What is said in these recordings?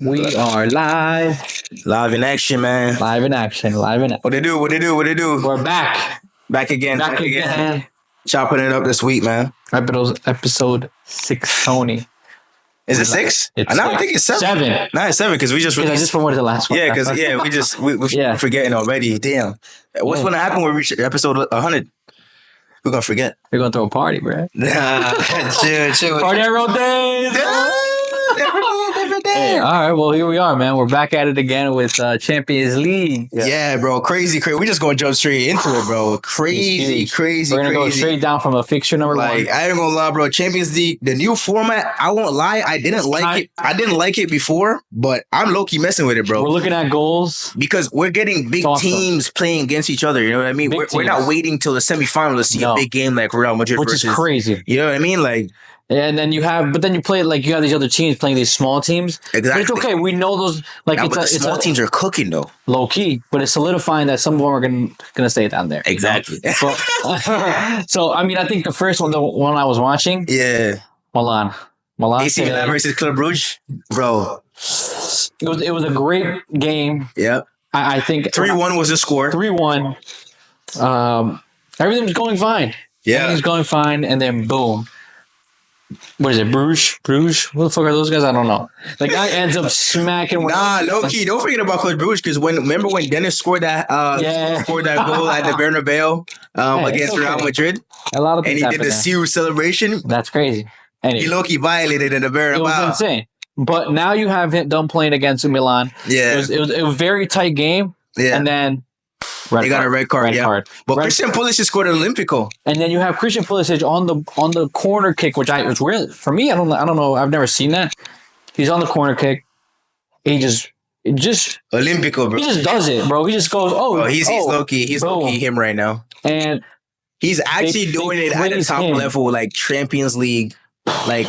We are live. Live in action, man. Live in action. Live in action. What they do? We're back. Back again. Chopping it up this week, man. Episode 6, Tony. Is it 6? It's I think it's 7. No, it's 7 because we just I released. just promoted the last one. Yeah, because we're forgetting already. Damn. What's going to happen when we reach episode 100? We're going to forget. We're going to throw a party, bro. Chill. Party every day. Every day. Hey, all right, well, here we are, man. We're back at it again with Champions League. Yeah, bro. Crazy. We just going to jump straight into it, bro. Crazy. We're going to go straight down from a fixture number one. I ain't gonna lie, bro. Champions League, the new format, I won't lie, I didn't like it. I didn't like it before, but I'm low-key messing with it, bro. We're looking at goals. Because we're getting big teams playing against each other, you know what I mean? We're not waiting till the semifinal to see a big game like Real Madrid which is crazy. You know what I mean? Like, and then you have these other teams playing these small teams. Exactly. But it's okay. We know those. Like, but the small teams are cooking though. Low key, but it's solidifying that some of them are gonna stay down there. Exactly. You know? So I mean, I think the first one, the one I was watching, Milan AC Milan versus Club Brugge, bro. It was a great game. Yep. I think 3-1 was the score. 3-1. Everything was going fine. Yeah, everything's going fine, and then boom. What is it? Bruges? What the fuck are those guys? I don't know. The guy ends up smacking. Low key. Don't forget about Club Brugge because remember when Dennis scored that goal at the Bernabeu against Real Madrid? A lot of things and he did the Siru celebration. That's crazy. Anyway, he low key violated in the Bernabeu. It was insane. But now you have him done playing against Milan. Yeah, it was a very tight game. Yeah, and then. Got a red card. But Christian Pulisic scored an Olympico. And then you have Christian Pulisic on the corner kick, which was weird for me. I don't know. I've never seen that. He's on the corner kick. He just Olympico, bro. He just does it, bro. He just goes, he's low key. He's low key him right now. And he's actually doing it at the top level, like Champions League. Like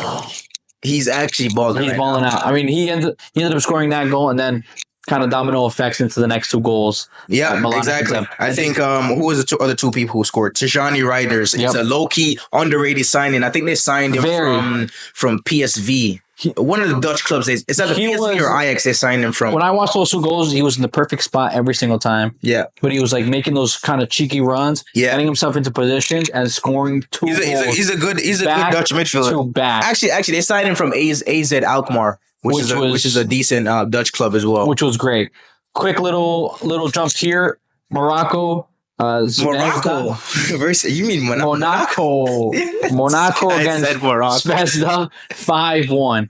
he's actually balling. He's balling out. I mean, he ended up scoring that goal, and then kind of domino effects into the next 2 goals. Yeah, exactly. I think who was the other 2 people who scored? Tijani Riders. It's a low-key underrated signing. I think they signed him from PSV. One of the Dutch clubs. It's either PSV or Ajax they signed him from. When I watched those 2 goals, he was in the perfect spot every single time. Yeah. But he was like making those kind of cheeky runs, getting himself into positions and scoring 2 goals. He's a good Dutch midfielder. Actually, they signed him from AZ Alkmaar. Which is a decent Dutch club as well. Which was great. Quick little jump here. Morocco. Morocco. You mean Monaco. Monaco against Zvezda 5-1.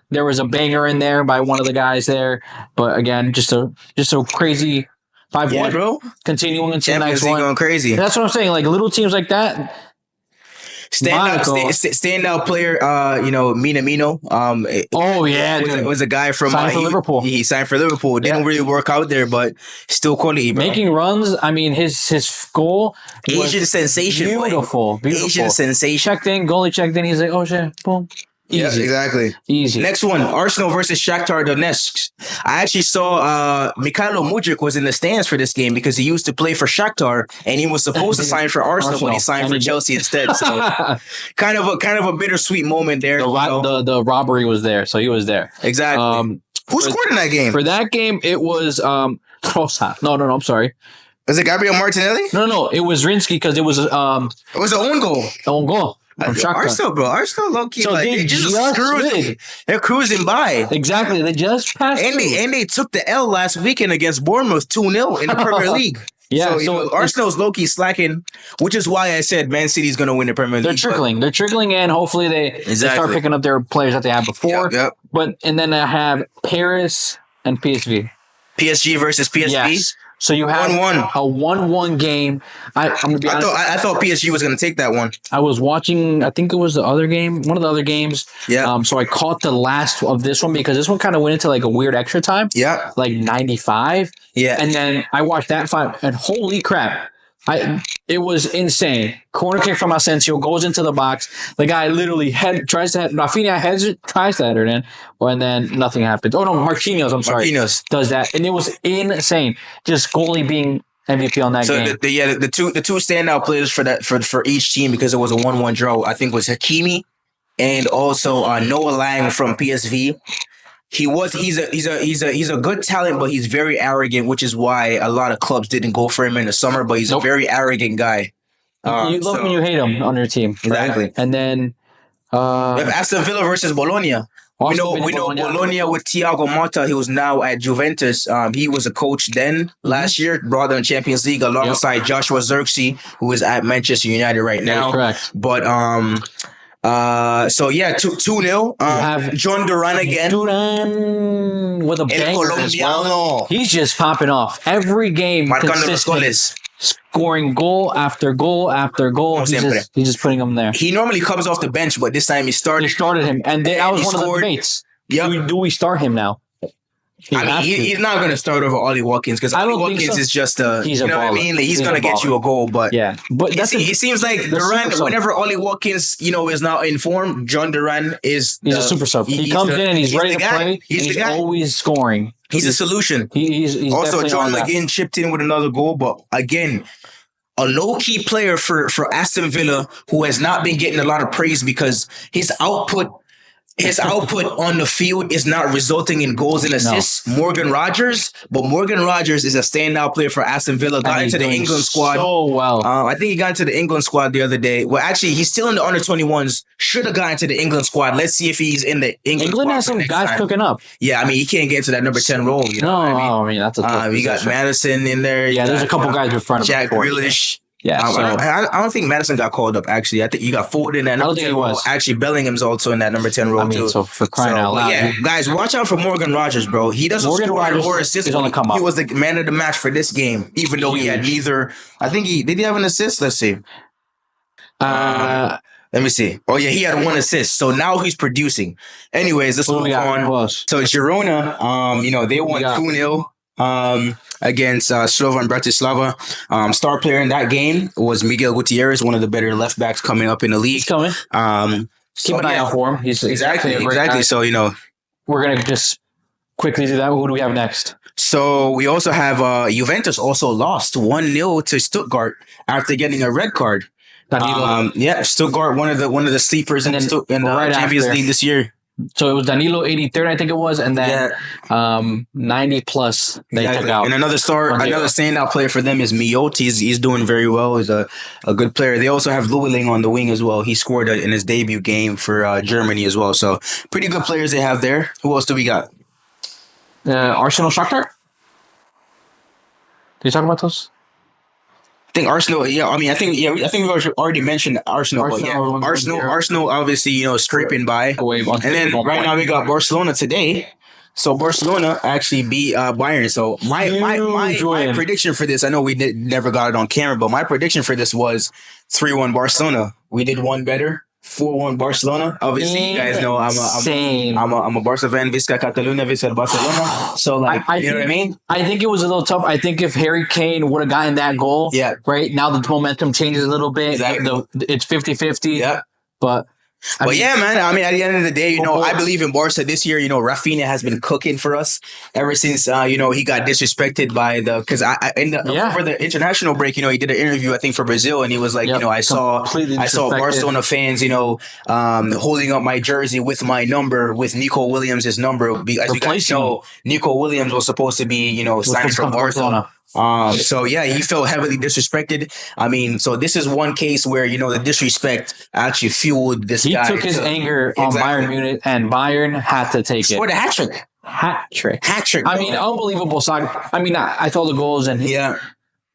There was a banger in there by one of the guys there. But again, just a crazy 5-1. Yeah, bro. Continuing into the next one. Going crazy. That's what I'm saying. Like little teams like that. Standout player, Minamino. Was a guy from Liverpool. He signed for Liverpool. Didn't really work out there, but still quality, bro. Making runs. I mean, his goal. Asian sensation. Beautiful. Asian sensation. Goalie checked in. He's like, oh shit, boom. Easy. Yeah, exactly. Easy. Next one, Arsenal versus Shakhtar Donetsk. I actually saw Mikhailo Mudryk was in the stands for this game because he used to play for Shakhtar and he was supposed to sign for Arsenal, but he signed for Chelsea instead. So kind of a bittersweet moment there. The robbery was there, so he was there. Exactly. Who scored in that game? For that game, it was Trossard. No, I'm sorry. Was it Gabriel Martinelli? No. It was Rinsky because it was it was an own goal. Own goal. Arsenal low-key, so they just cruising. They're cruising by. Exactly. They just passed and they took the L last weekend against Bournemouth 2-0 in the Premier League. Yeah, so Arsenal's low-key slacking, which is why I said Man City's going to win the Premier League. They're trickling in. Hopefully they start picking up their players that they had before. Yep. And then I have Paris and PSV. PSG versus PSV? Yes. So you have 1-1. A 1-1 game. I'm gonna be honest. I thought PSG was going to take that one. I was watching, I think it was one of the other games. Yeah. So I caught the last of this one because this one kind of went into like a weird extra time. Yeah. Like 95. Yeah. And then I watched that fight and holy crap. It was insane. Corner kick from Asensio goes into the box. The guy literally Rafinha tries to head it in, and then nothing happens. Oh no, Marquinhos. I'm sorry. Marquinhos does that, and it was insane. Just goalie being MVP on that game. So the two standout players for each team because it was a 1-1 draw. I think was Hakimi and also Noah Lang from PSV. He's a good talent, but he's very arrogant, which is why a lot of clubs didn't go for him in the summer. But he's a very arrogant guy. You love him, you hate him on your team. Exactly. Right? And then we have Aston Villa versus Bologna. We know Bologna with Thiago Motta, who is now at Juventus. He was a coach then last year, brought them Champions League alongside Joshua Zirkzee, who is at Manchester United right now. Correct. But 2-0. John Duran again. Duran with a banger as well. He's just popping off every game. Consistent, scoring goal after goal after goal. He's just putting them there. He normally comes off the bench, but this time he started him, and that was one of the debates. Yep. Do we start him now? He's not going to start over Ollie Watkins because Ollie Watkins is just he's what I mean? Like, he's going to get you a goal, but it seems like Duran, whenever Ollie Watkins, is not in form, John Duran is a super sub. He comes in and he's ready to play. He's always scoring. He's a solution. He's also John McGinn chipped in with another goal, but again, a low-key player for Aston Villa who has not been getting a lot of praise because his output on the field is not resulting in goals and assists. No. Morgan Rogers is a standout player for Aston Villa. Got into the England squad. So well. I think he got into the England squad the other day. Well, actually, he's still in the under-21s. Should have got into the England squad. Let's see if he's in the England squad. Has some guys cooking up. Yeah, I mean, he can't get into that number 10 role. You know what I mean? That's a tough we got Madison in there. Yeah, there's a couple guys in front of Jack Grealish. Yeah, I don't think Madison got called up. Actually, I think you got Ford in that number 10 role. Actually, Bellingham's also in that number 10 role too. So for crying out loud, yeah, guys, watch out for Morgan Rogers, bro. He doesn't score or assist. He was the man of the match for this game, even though he had neither. I think did he have an assist? Let's see. Let me see. Oh yeah, he had one assist. So now he's producing. Anyways, let's move on. So Girona, they won 2-0. Against Slovan Bratislava. Star player in that game was Miguel Gutierrez, one of the better left backs coming up in the league. He's coming. Keep an eye out for him. He's exactly. So we're gonna just quickly do that. Who do we have next? So we also have Juventus also lost 1-0 to Stuttgart after getting a red card. Stuttgart, one of the sleepers in the Champions League this year. So it was Danilo 83rd, I think it was, and then 90 plus they took out. And another standout player for them is Miot. He's doing very well. He's a good player. They also have Lueling on the wing as well. He scored in his debut game for Germany as well. So pretty good players they have there. Who else do we got? Arsenal Shakhtar? Did you talk about those? I think Arsenal. Yeah, I think we already mentioned Arsenal. Arsenal, obviously, scraping by. And then right now we got Barcelona today. So Barcelona actually beat Bayern. So my prediction for this, I know we never got it on camera, but my prediction for this was 3-1 Barcelona. We did one better. 4-1 Barcelona. Obviously, you guys know I'm a Barca fan. Visca Catalunya, Visca Barcelona. So you know what I mean? I think it was a little tough. I think if Harry Kane would have gotten that goal, right now the momentum changes a little bit. Exactly. It's 50-50. Yeah. But yeah, man. I mean, at the end of the day, I believe in Barca this year. Rafinha has been cooking for us ever since he got disrespected by for the international break. He did an interview I think for Brazil, and he was like, I saw Barcelona fans, holding up my jersey with my number, with Nico Williams' number. As you guys know, Nico Williams was supposed to be signed for Barcelona. So yeah, he felt heavily disrespected. I mean, so this is one case where the disrespect actually fueled this guy. He took his anger on Bayern Munich, and Bayern had to take it. Scored a hat trick. I mean, unbelievable soccer. I mean, I saw the goals, and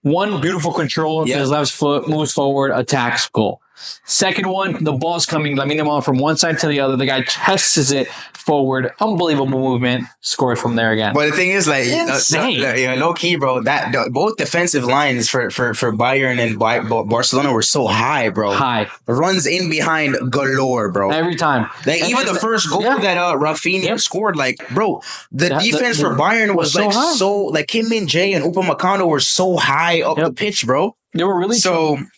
one beautiful control with his left foot, moves forward, attacks, goal. Second one, the ball's coming, Lamine Yamal from one side to the other. The guy tests it forward. Unbelievable movement. Scores from there again. But the thing is, low key, bro, both defensive lines for Bayern and Barcelona were so high, bro. High. Runs in behind galore, bro. Every time. Even the first goal that Rafinha scored, bro, the defense for Bayern was so Kim Min-jae and Upamecano were so high up the pitch, bro. They were really trying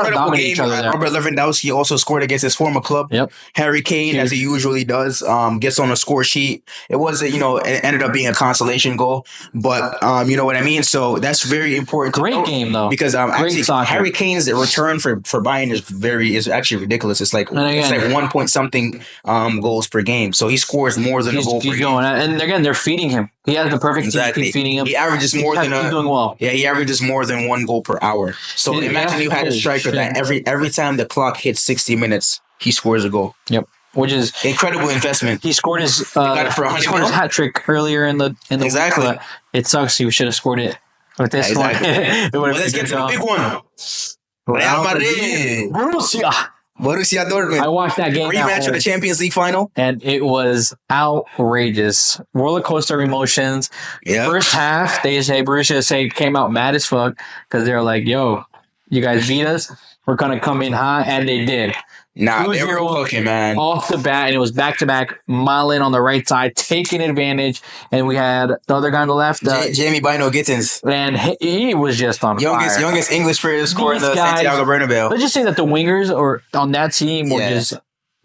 to dominate each other there. Robert Lewandowski also scored against his former club. Yep. Harry Kane, as he usually does, gets on a score sheet. It wasn't, it ended up being a consolation goal, but you know what I mean. So that's very important. Great game though, because actually Harry Kane's return for Bayern is actually ridiculous. It's like 1 point something goals per game. So he scores more than a goal per game. And again, they're feeding him. He has the perfect team feeding him. He averages more than he's doing well. Yeah, he averages more than 1 goal per hour. So imagine you had a striker that every time the clock hits 60 minutes, he scores a goal. Yep. Which is incredible investment. He scored his hat trick earlier in the exactly. Week, it sucks. He should have scored it with this one. Let's get to the big one. Real Madrid. Borussia Dortmund. I watched that game. Rematch of the Champions League final. And it was outrageous. Roller coaster emotions. Yeah. First half, Borussia came out mad as fuck because they were like, yo, you guys beat us. We're going to come in high. And they did. Nah, they were cooking, man. Off the bat, and it was back-to-back. Malin on the right side, taking advantage. And we had the other guy on the left. Jamie Bino Gittins. And he was just on fire. Youngest English player to score in the Santiago Bernabeu. Let's just say that the wingers on that team were just...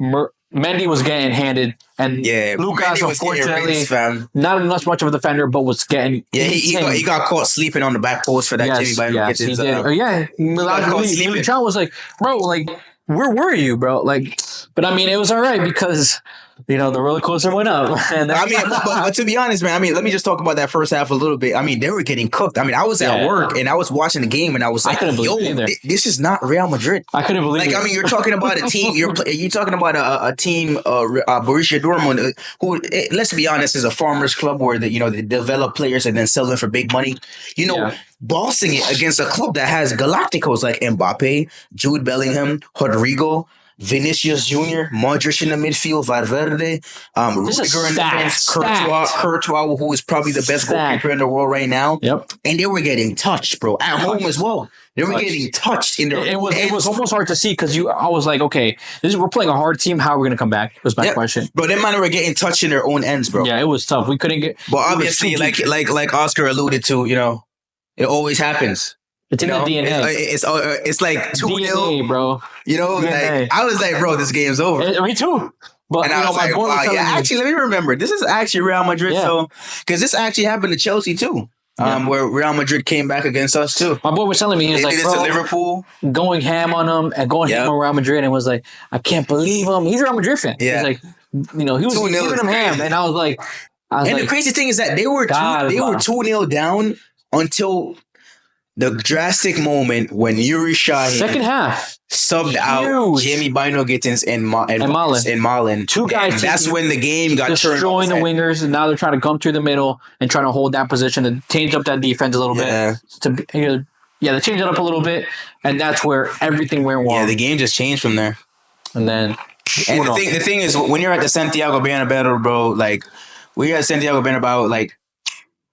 Mendy was getting handed, and Lucas, unfortunately, not much of a defender, but was getting... Yeah, he got caught sleeping on the back post for that Jamie Bino Gittins. He did. Militao was like, bro, like... Where were you, bro? Like, but I mean, it was all right because, the roller coaster went up. And but to be honest, man, let me just talk about that first half a little bit. They were getting cooked. I was at work and I was watching the game and I was like, yo, this is not Real Madrid. I couldn't believe it. You're talking about a team, you're talking about a team, Borussia Dortmund, who, let's be honest, is a farmer's club where they develop players and then sell them for big money. Bossing it against a club that has Galacticos like Mbappe, Jude Bellingham, Rodrigo, Vinicius Jr., Modric in the midfield, Valverde, Rudiger in defense, Courtois, who is probably the best goalkeeper in the world right now. Yep. And they were getting touched, bro, at home as well. They were getting touched in their. It was almost hard to see because I was like, okay, we're playing a hard team. How are we going to come back? Was my question. Bro, them man were getting touched in their own ends, bro. Yeah, it was tough. We couldn't get. But obviously, like Oscar alluded to, it always happens. It's in the DNA. It's like 2-0, bro. I was like, bro, this game's over. Me too. But I was like, wow, actually, let me remember. This is actually Real Madrid. Yeah. So, because this actually happened to Chelsea too. Where Real Madrid came back against us too. My boy was telling me, he was like, bro, Liverpool, going ham on them and going ham on Real Madrid, and was like, I can't believe him. He's a Real Madrid fan. Yeah. He's like, he was giving him ham, and I was like, the crazy thing is that they were 2-0 down until the drastic moment when Yuri Sahin second half subbed out Jamie Bino Gittins and Malin. Two guys. That's when the game got turned. Destroying the wingers, and now they're trying to come through the middle and trying to hold that position and change up that defense a little bit. They changed it up a little bit, and that's where everything went wrong. Yeah, the game just changed from there. And then, the thing is, when you're at the Santiago Bernabeu, bro, like we're at Santiago Bernabeu, like.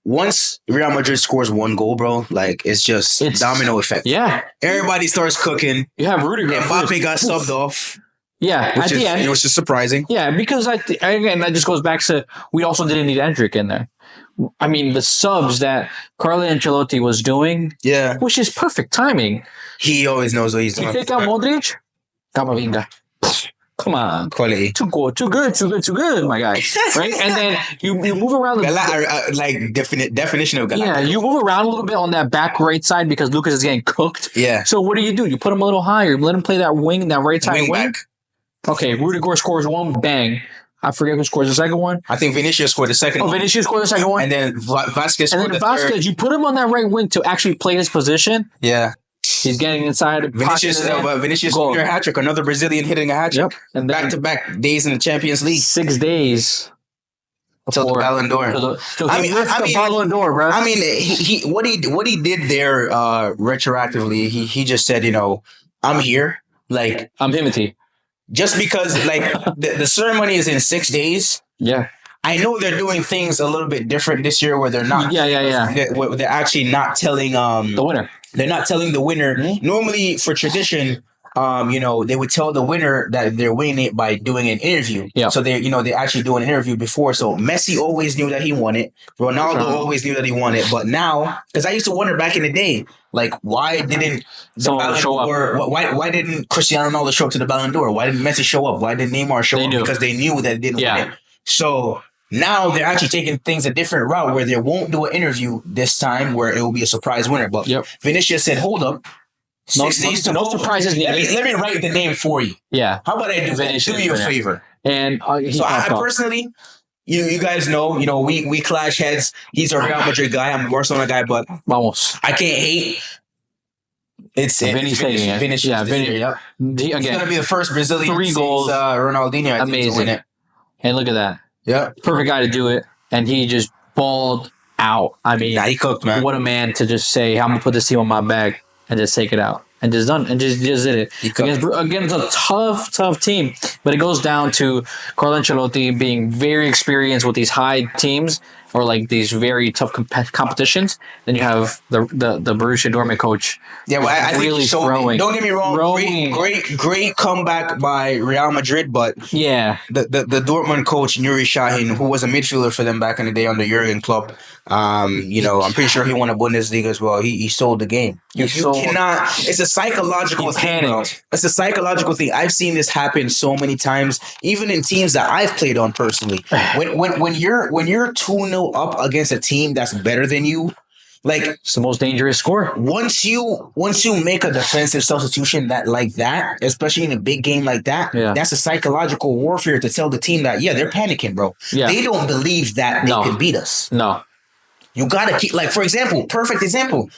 Once Real Madrid scores 1 goal, bro, like it's domino effect. Yeah, everybody starts cooking. You have Rudiger. Mbappe got subbed off. Yeah, at the end, it was just surprising. Yeah, because again, that just goes back to we also didn't need Endrick in there. The subs that Carlo Ancelotti was doing, which is perfect timing. He always knows what he's doing. You take out Modric, Camavinga. Come on, quality. Too good, my guy. Right, and then you move around definition of Galacticos. Yeah, you move around a little bit on that back right side because Lucas is getting cooked. Yeah. So what do? You put him a little higher, let him play that wing, that right side wing. Back. Okay, Rudiger scores 1, bang. I forget who scores the second one. I think Vinicius scored the second one. Vinicius scored the second one. And then Vasquez scored the third. You put him on that right wing to actually play his position. Yeah. He's getting inside. Vinicius scored a hat trick. Another Brazilian hitting a hat trick. Yep. And back-to-back days in the Champions League. 6 days. Till the Ballon d'Or. The Ballon d'Or, bro. He what he did there retroactively. He just said, I'm here. Like I'm Himothy. Just because the ceremony is in 6 days. Yeah. I know they're doing things a little bit different this year where they're not. Yeah. They're actually not telling the winner. They're not telling the winner. Mm-hmm. Normally, for tradition, they would tell the winner that they're winning it by doing an interview. Yeah. So they actually do an interview before. So Messi always knew that he won it. Ronaldo always knew that he won it. But now, because I used to wonder back in the day, like, why didn't the Ballon d'Or, why didn't Cristiano Ronaldo show up to the Ballon d'Or? Why didn't Messi show up? Why didn't Neymar show up? Because they knew that it didn't win it. So now they're actually taking things a different route where they won't do an interview this time where it will be a surprise winner. But Vinicius said, hold up. No surprises. Let me write the name for you. Yeah. How about I do that? Do me a favor. And so I personally, you guys know, we clash heads. He's a Real Madrid guy. I'm a Barcelona guy, but I can't hate. It's Vinicius. Yeah, Vini. He's going to be the first Brazilian 3 goals. Ronaldinho, amazing. To win it. And look at that. Yeah. Perfect guy to do it. And he just balled out. I mean, he cooked, man. What a man to just say, I'm going to put this team on my back and just take it out. And just done. And just did it. Again, it's a tough team. But it goes down to Carlo Ancelotti being very experienced with these high teams or like these very tough competitions. Then you have the Borussia Dortmund coach. Yeah, well, I really think throwing. Don't get me wrong. Great comeback by Real Madrid, but the Dortmund coach Nuri Sahin, who was a midfielder for them back in the day under Jurgen Klopp, I'm pretty sure he won a Bundesliga as well. He sold the game. You cannot. It's a psychological thing. Bro. It's a psychological thing. I've seen this happen so many times, even in teams that I've played on personally. When you're 2-0 up against a team that's better than you, like it's the most dangerous score. Once you make a defensive substitution that, especially in a big game like that, that's a psychological warfare to tell the team that they're panicking, bro. Yeah. They don't believe that they can beat us. No. You gotta keep, for example, perfect example,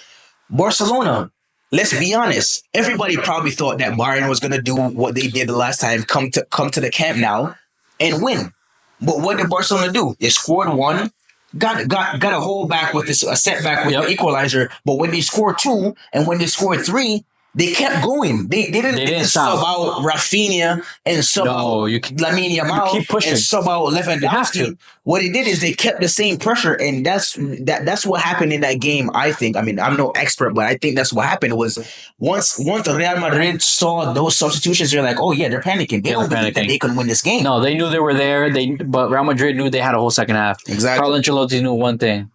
Barcelona. Let's be honest. Everybody probably thought that Bayern was gonna do what they did the last time, come to the Camp Nou and win. But what did Barcelona do? They scored 1, got a hold back with a setback with the equalizer. But when they scored 2 and when they scored 3, they kept going. They didn't sub out Rafinha and sub out Lamine Yamal and sub out Lewandowski. What they did is they kept the same pressure, and that's what happened in that game. I think. I mean, I'm no expert, but I think that's what happened. Was once Real Madrid saw those substitutions, they're like, oh yeah, they're panicking. They don't believe that they can win this game. No, they knew they were there. But Real Madrid knew they had a whole second half. Exactly. Carlo Ancelotti knew one thing: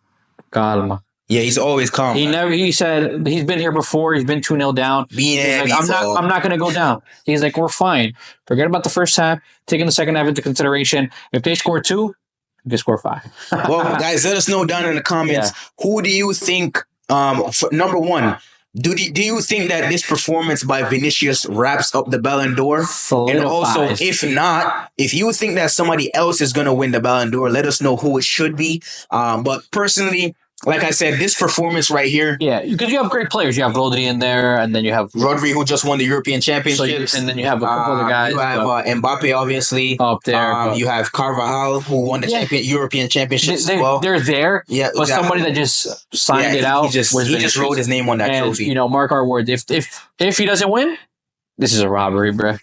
calma. Yeah, he's always calm. He said he's been here before. He's been 2-0 down. I'm not going to go down. He's like, we're fine. Forget about the first half. Taking the second half into consideration. If they score 2, they score 5. Well, guys, let us know down in the comments. Who do you think? Number one, do you think that this performance by Vinicius wraps up the Ballon d'Or? And also, if not, if you think that somebody else is going to win the Ballon d'Or, let us know who it should be. But personally, like I said, this performance right here. Yeah, because you have great players. You have Rodri in there, and then you have Rodri, who just won the European Championships. And then you have a couple other guys. You have Mbappe, obviously. Up there. You have Carvajal, who won the European Championships as well. They're there. Yeah, but somebody that just signed it out. He just wrote his name on that trophy. Mark our words. If he doesn't win, this is a robbery, bro.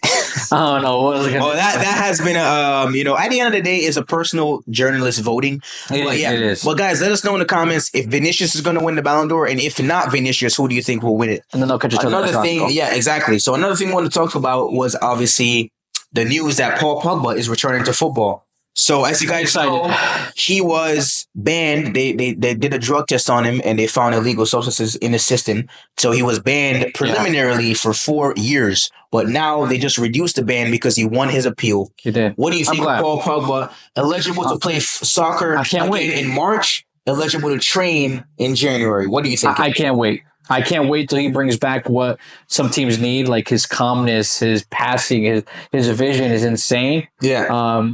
I don't know. Well, that has been at the end of the day, it's a personal journalist voting. It is. But guys, let us know in the comments if Vinicius is going to win the Ballon d'Or, and if not Vinicius, who do you think will win it? And then they'll catch each other. Another thing, exactly. So another thing we want to talk about was obviously the news that Paul Pogba is returning to football. So as you guys know, he was banned. They did a drug test on him and they found illegal substances in his system. So he was banned preliminarily for 4 years. But now they just reduced the ban because he won his appeal. He did. What do you think of Paul Pogba? Eligible to play soccer in March, eligible to train in January. What do you think? I can't wait. I can't wait till he brings back what some teams need, like his calmness, his passing, his vision is insane. Yeah.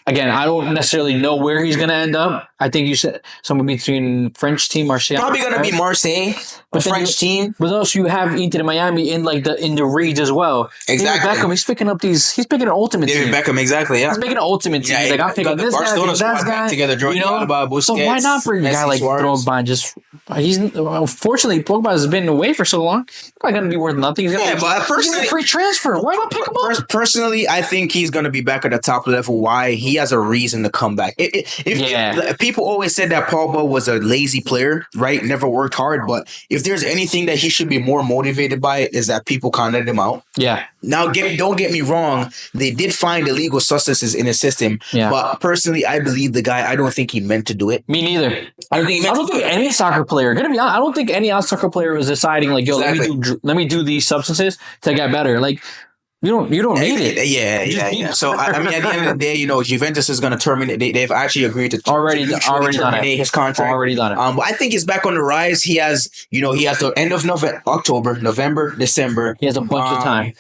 Again, I don't necessarily know where he's going to end up. I think you said somewhere between French team, Marseille. Probably going to be Marseille, a French team. But also you have Inter Miami in the reads as well. Exactly. David Beckham, he's picking an ultimate team. David Beckham, exactly, yeah. He's making an ultimate team. He's like, I'm picking this guy, that guy. Together, so why not bring a guy like Drogba and just He's unfortunately Pogba has been away for so long. He's probably gonna be worth nothing. He's gonna but he's personally, a free transfer. Why not pick him up? Personally, I think he's going to be back at the top level. Why? He has a reason to come back. If people always said that Pogba was a lazy player, right? Never worked hard. But if there's anything that he should be more motivated by, is that people counted him out. Yeah. Now, don't get me wrong. They did find illegal substances in his system. Yeah. But personally, I believe the guy. I don't think he meant to do it. Me neither. I don't think any soccer player. Gonna be honest, I don't think any soccer player was deciding like, yo, let me do these substances to get better. Like, you don't need it. Yeah. So I mean, at the end of the day, Juventus is going to terminate. They've actually agreed to already terminate his contract. Already done it. But I think he's back on the rise. He has the end of November, December. He has a bunch of time.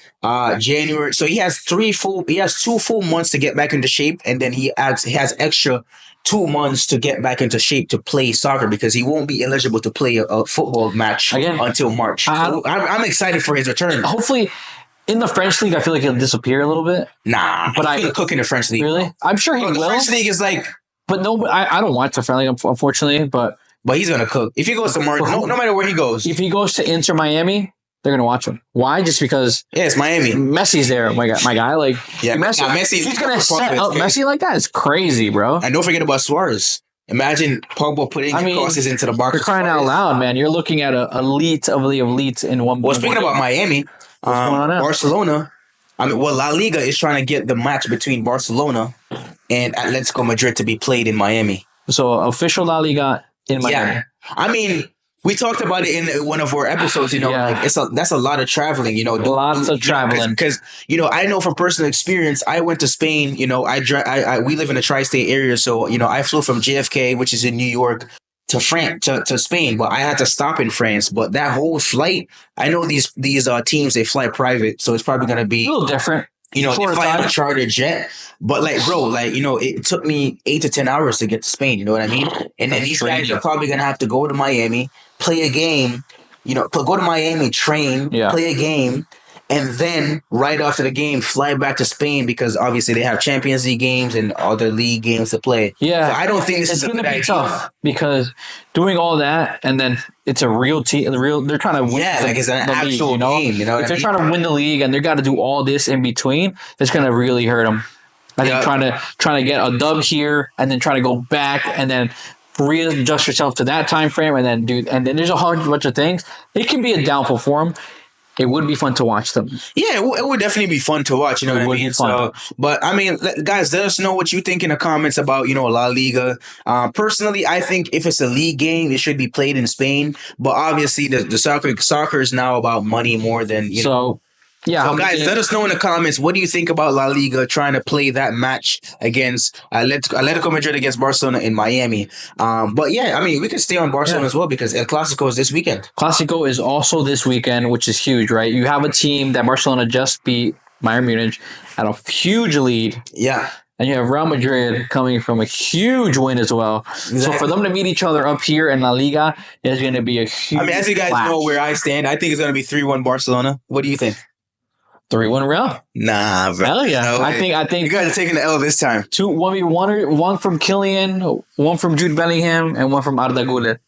January. So he has 2 full months to get back into shape, and then he has extra 2 months to get back into shape to play soccer because he won't be eligible to play a football match until March. So I'm excited for his return. Hopefully. In the French league, I feel like he'll disappear a little bit. Nah, but he's gonna cook in the French league. Really? I'm sure he will. The French league is like, but no, I don't watch the French league, unfortunately. But he's gonna cook if he goes to March. No matter where he goes. If he goes to Inter Miami, they're gonna watch him. Why? Just because? Yeah, it's Miami. Messi's there. My guy. Like, Messi. He's gonna set up Messi like that. It's crazy, bro. And don't forget about Suarez. Imagine Pogba putting crosses into the box. You're crying out loud, man. You're looking at a elite of the elites in one. Well, speaking about Miami, Barcelona. La Liga is trying to get the match between Barcelona and Atletico Madrid to be played in Miami. So, official La Liga in Miami. Yeah. I mean, we talked about it in one of our episodes, like that's a lot of traveling, Lots of traveling. Because, I know from personal experience, I went to Spain, we live in the tri-state area. So, I flew from JFK, which is in New York, to France, to Spain, but I had to stop in France. But that whole flight, I know these teams, they fly private, so it's probably going to be a little different. They fly on a charter jet, but it took me 8 to 10 hours to get to Spain. You know what I mean? And then these guys are probably going to have to go to Miami, play a game, go to Miami, train, play a game, and then right after the game, fly back to Spain because obviously they have Champions League games and other league games to play. Yeah, so I don't think it's going to be tough because doing all that and then it's a real team. They're trying to win. Yeah, like it's an actual league, game. If they're trying to win the league and they got to do all this in between, it's going to really hurt them. I think trying to get a dub here and then trying to go back and then readjust yourself to that time frame and then there's a whole bunch of things. It can be a downfall for them. It would be fun to watch them. Yeah, it would definitely be fun to watch. You know what I mean? So, but I mean, guys, let us know what you think in the comments about La Liga. Personally, I think if it's a league game, it should be played in Spain. But obviously, the soccer is now about money more than So, guys, let us know in the comments. What do you think about La Liga trying to play that match against Atletico Madrid against Barcelona in Miami? But yeah, I mean, we can stay on Barcelona as well because El Clásico is this weekend. Clásico is also this weekend, which is huge, right? You have a team that Barcelona just beat, Bayern Munich, at a huge lead. Yeah. And you have Real Madrid coming from a huge win as well. Exactly. So for them to meet each other up here in La Liga is going to be a huge as you guys know where I stand, I think it's going to be 3-1 Barcelona. What do you think? 3-1 Real? Nah, bro. Hell yeah. No, I think you guys are taking the L this time. 1 from Kylian, 1 from Jude Bellingham, and 1 from Arda Güler.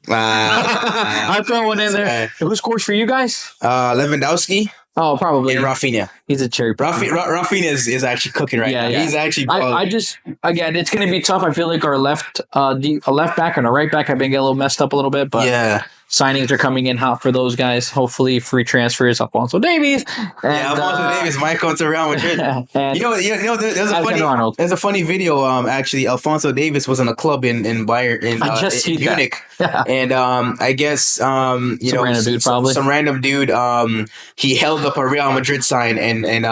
I'm throwing one in there. Who scores for you guys? Lewandowski. Oh, probably. And Rafinha. He's a cherry. Rafinha is actually cooking right now. He's actually. I just it's going to be tough. I feel like our left back and our right back have been getting a little messed up a little bit, but signings are coming in hot for those guys. Hopefully, free transfers. Alphonso Davies. Alphonso Davies might come to Real Madrid. There's a funny video. Actually, Alphonso Davies was in a club in Bayern in Munich, and I guess some random dude. He held up a Real Madrid sign, and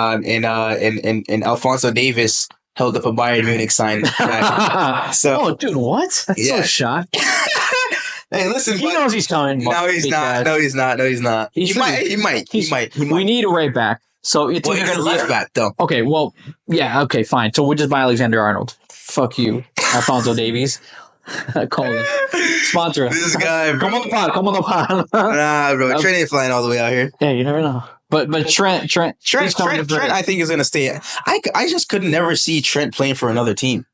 Alphonso Davies held up a Bayern Munich sign. So, dude, what? That's so shocked. Hey, listen. He knows he's coming. No, he's not. He might. We need a right back. So it's you got a left back though. Okay, well, yeah, okay, fine. So we'll just buy Alexander-Arnold. Fuck you, Alphonso Davies. Call sponsor us. This guy, bro. Come on the pod. Nah, bro. Trent ain't flying all the way out here. Yeah, you never know. But Trent, I think is gonna stay. I just could never see Trent playing for another team.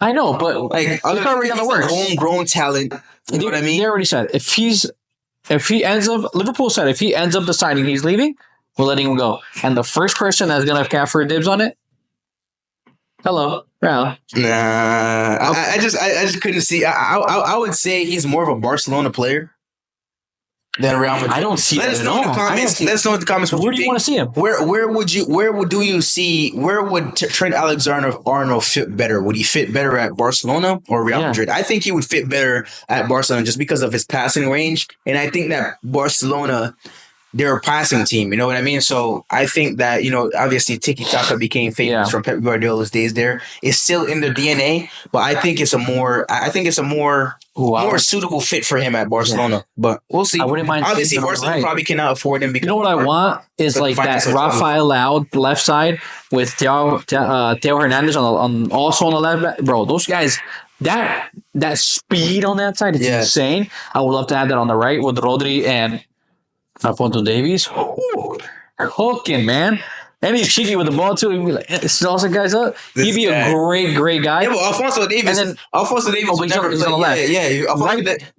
I know, but Like, look already on the works. Homegrown talent. You know what I mean? They already said if he ends up, Liverpool said if he ends up deciding he's leaving, we're letting him go. And the first person that's gonna have for dibs on it, hello, Real. Nah, I just couldn't see. I would say he's more of a Barcelona player than Real Madrid. I don't see Let that us at know in the all. comments. Let us know in the comments. Where do you want to see him? Where would Trent Alexander-Arnold fit better? Would he fit better at Barcelona or Real Madrid? I think he would fit better at Barcelona just because of his passing range, and I think that Barcelona, they're a passing team, you know what I mean? So I think that, obviously tiki-taka became famous from Pep Guardiola's days there. It's still in the DNA, but I think it's a more suitable fit for him at Barcelona. Yeah. But we'll see. I wouldn't mind. Obviously, Barcelona probably cannot afford him. Because what I want is like that Rafael Leao left side with Theo Hernandez also on the left. Bro, those guys, that speed on that side is insane. I would love to have that on the right with Rodri and Alfonso Davies. Hooking, man. And he's cheeky with the ball too. He'd be like, stalls the guys up. He'd be a great guy. Yeah, but Alfonso Davies would never play. On the left. Yeah.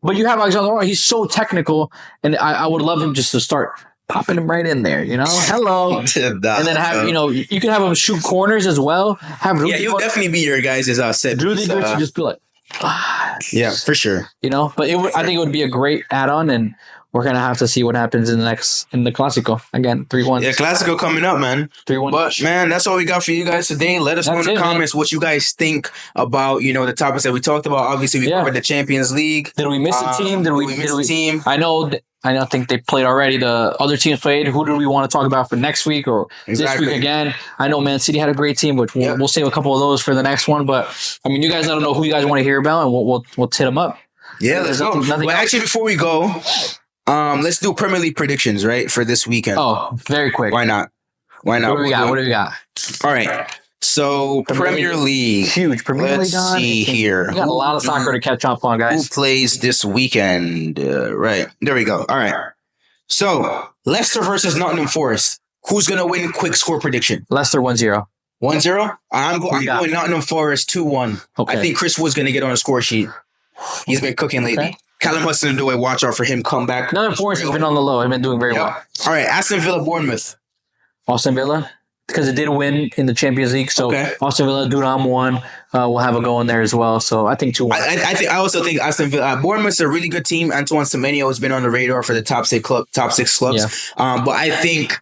But you have Alexander. He's so technical, and I would love him just to start popping him right in there. Hello, and then have you can have him shoot corners as well. He'll definitely be your guys as I said. Rudy to just be like, yeah, for sure. But I think it would be a great add-on and. We're gonna have to see what happens in the Clásico again. 3-1. Yeah, Clásico coming up, man. 3-1. But man, that's all we got for you guys today. Let us know in the comments what you guys think about the topics that we talked about. Obviously, we covered the Champions League. Did we miss a team? Did we miss a team? I think they played already. The other teams played. Who do we want to talk about for next week or this week again? I know Man City had a great team, but we'll save a couple of those for the next one. But I mean, you guys let them know who you guys want to hear about, and we'll hit them up. Yeah, let's go. Well, actually, before we go. Let's do Premier League predictions, right, for this weekend. Oh, very quick. Why not? What do we got? All right. So, Premier League. Huge Premier League. Let's see here. We got a lot of soccer to catch up on, guys. Who plays this weekend? Right. There we go. All right. So, Leicester versus Nottingham Forest. Who's going to win? Quick score prediction. Leicester 1-0. 1-0? I'm going Nottingham Forest 2-1. Okay. I think Chris Wood's going to get on a score sheet. He's been cooking lately. Okay. Callum Hudson-Odoi, watch out for him come back. Nottingham Forest has been on the low. I've been doing very well. All right, Aston Villa, Bournemouth. Aston Villa, because it did win in the Champions League. So Aston Villa, Duram won. We'll have a go in there as well. So I think 2-1. I also think Aston Villa, Bournemouth's a really good team. Antoine Semenyo has been on the radar for the top six clubs. Yeah. But I think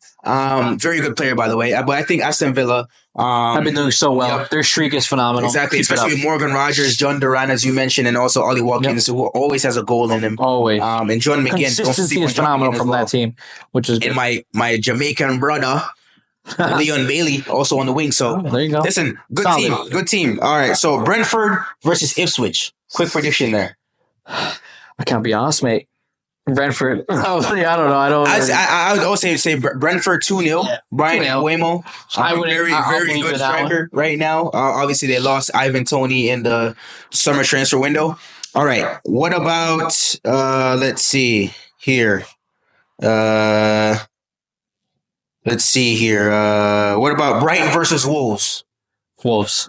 very good player, by the way. But I think Aston Villa. I've been doing so well. Their streak is phenomenal. Exactly, especially with Morgan Rogers, John Duran, as you mentioned, and also Ollie Watkins, who always has a goal in him. Always. And John McGinn. Consistency is phenomenal from that team, which is good. And my Jamaican brother, Leon Bailey, also on the wing. So there you go. Listen, good team. All right, so Brentford versus Ipswich. Quick prediction there. I can't be honest, mate. Brentford. I don't know. I would also say Brentford 2-0. Yeah. Brian Mbeumo, very good striker right now. Obviously, they lost Ivan Toney in the summer transfer window. All right. What about? Let's see here. What about Brighton versus Wolves? Wolves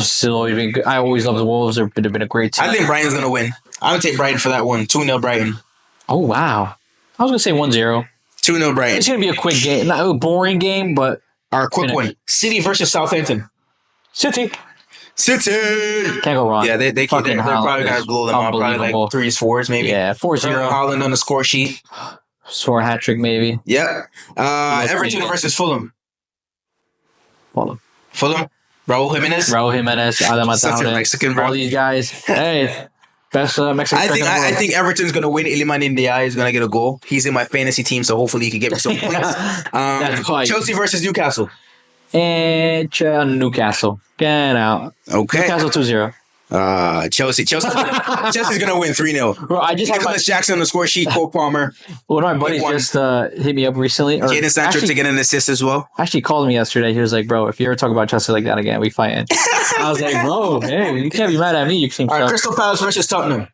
still always been good. I always love the Wolves. They've been a great team. I think Brighton's gonna win. I would take Brighton for that one. 2-0 Brighton. Oh, wow. I was going to say 1-0. 2-0 Brighton. It's going to be a quick game. Not a boring game, but... Our quick one. City versus Southampton. City. Can't go wrong. Yeah, they're probably going to blow them out. Probably like 3s, 4s maybe. Yeah, 4-0. Haaland on the score sheet. Score a hat trick maybe. Yeah. Everton versus Fulham. Fulham. Raúl Jimenez. Adam Such a Mexican, bro. All these guys. Hey... Best Mexican. I think Everton's gonna win. Iliman Ndiaye is gonna get a goal. He's in my fantasy team, so hopefully he can get me some points. Chelsea versus Newcastle. And Newcastle. Get out. Okay. Newcastle 2-0. Chelsea's gonna win 3-0. Bro, I just had Nicholas Jackson on the score sheet. Cole Palmer. One of my buddies just hit me up recently. Jadon Sancho to get an assist as well. Actually called me yesterday. He was like, "Bro, if you ever talk about Chelsea like that again, we fighting." I was like, "Bro, hey, you can't be mad at me. You can." All right, Crystal Palace versus Tottenham.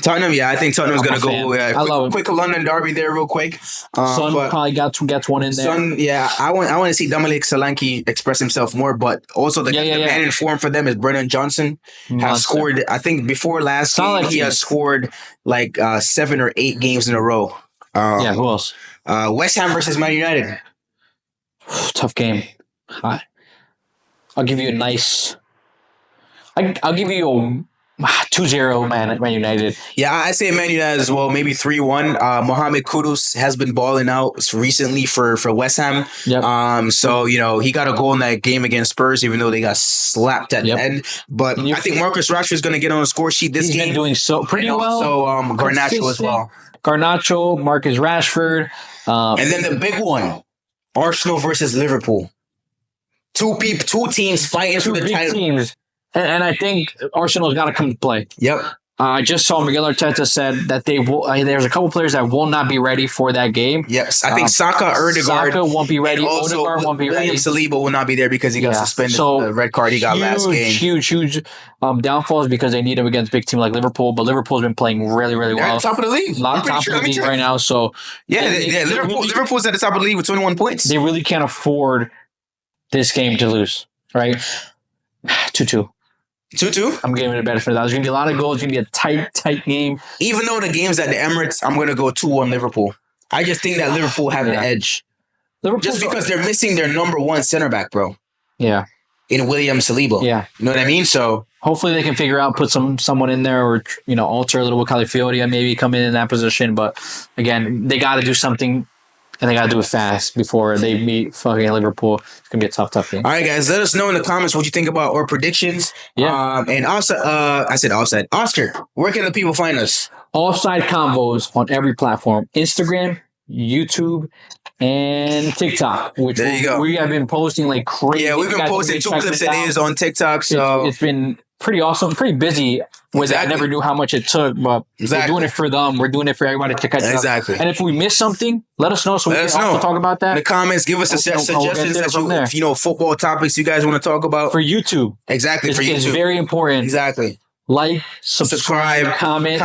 Tottenham, yeah, I think Tottenham's going to go. I love it. Quick London derby there, real quick. Son probably gets one in there. Son, yeah, I want to see Dominic Solanke express himself more, but also the man in form for them is Brennan Johnson. Has scored, I think, before last game, he has scored like 7 or 8 games in a row. Who else? West Ham versus Man United. Tough game. I'll give you a nice. I'll give you a 2-0 Man United. Yeah, I say Man United as well. Maybe 3-1. Mohamed Kudus has been balling out recently for West Ham. Yep. So he got a goal in that game against Spurs, even though they got slapped at the end. But I think Marcus Rashford's going to get on the score sheet this game. He's been doing pretty well. So Garnacho as well. Garnacho, Marcus Rashford, and then the big one: Arsenal versus Liverpool. Two teams fighting for the title. Teams. And I think Arsenal's got to come to play. Yep. I just saw Miguel Arteta said that they will. There's a couple players that will not be ready for that game. Yes, I think Saka, Odegaard won't be ready. Also, Odegaard won't be ready. William Saliba will not be there because he got suspended for the red card he got last game. Huge downfalls because they need him against big team like Liverpool. But Liverpool's been playing really well. They're at the top of the league. Top of the league right now. So Liverpool's at the top of the league with 21 points. They really can't afford this game to lose, right? 2-2. 2-2? I'm giving it a benefit of that. There's going to be a lot of goals. It's going to be a tight game. Even though the game's at the Emirates, I'm going to go 2-1 Liverpool. I just think that Liverpool have the edge. Just because they're missing their number one center back, bro. Yeah. In William Saliba. Yeah. You know what I mean? So hopefully they can figure out, put someone in there or, alter a little bit Calafiori and maybe come in that position. But again, they got to do something. And they got to do it fast before they meet fucking Liverpool. It's going to be a tough game. All right, guys. Let us know in the comments what you think about our predictions. Yeah. And also, I said offside. Oscar, where can the people find us? Offside Convos on every platform. Instagram, YouTube, and TikTok. Which there you go. We have been posting like crazy. Yeah, we've been posting 2 clips a day on TikTok. So it's been pretty awesome, pretty busy with it. I never knew how much it took, but we're doing it for them. We're doing it for everybody to catch up. Exactly. And if we miss something, let us know so we can also talk about that. In the comments, give us suggestions that football topics you guys want to talk about. For YouTube. Exactly, for YouTube. It's very important. Exactly. Like, subscribe, comment.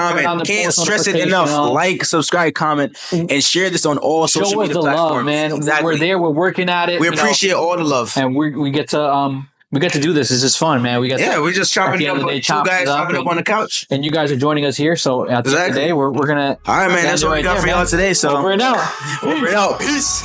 Can't stress it enough. Like, subscribe, comment, and share this on all social media platforms. Love, man. Exactly. We're there. We're working at it. We appreciate all the love. And we get to do this. This is fun, man. We're just chopping it up. 2 guys chopping up on the couch. And you guys are joining us here. So at the end of the day, we're going to... All right, man. That's what we got for y'all today. So over and out. Peace.